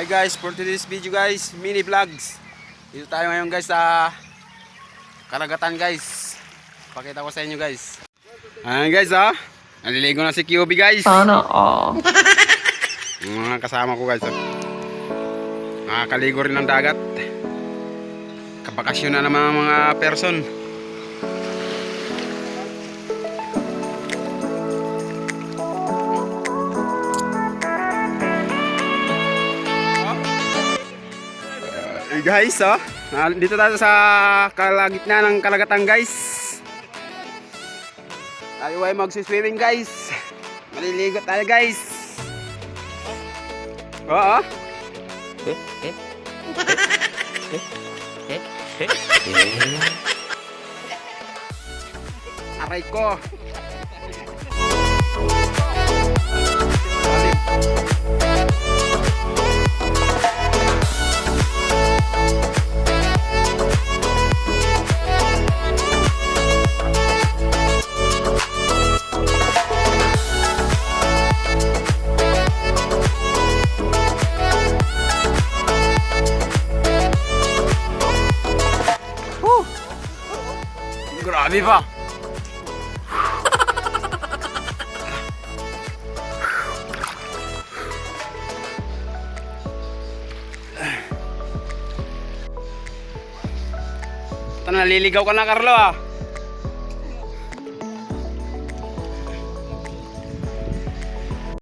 Hi guys, for today's video guys, mini vlogs. Dito tayo ngayon guys sa karagatan guys. Pakita ko sa inyo guys. Ayan guys naliligo na si QB guys. Sana all. Mga kasama ko guys nakakaligo rin ng dagat. Kabakasyon na naman ang mga person. Guys dito tayo sa kalagitnaan ng karagatan guys. Tayo ay magsiswimming guys. Maliligo tayo guys. Oo. Aray ko. Grabe ba? Ito, naliligaw ka na Carlo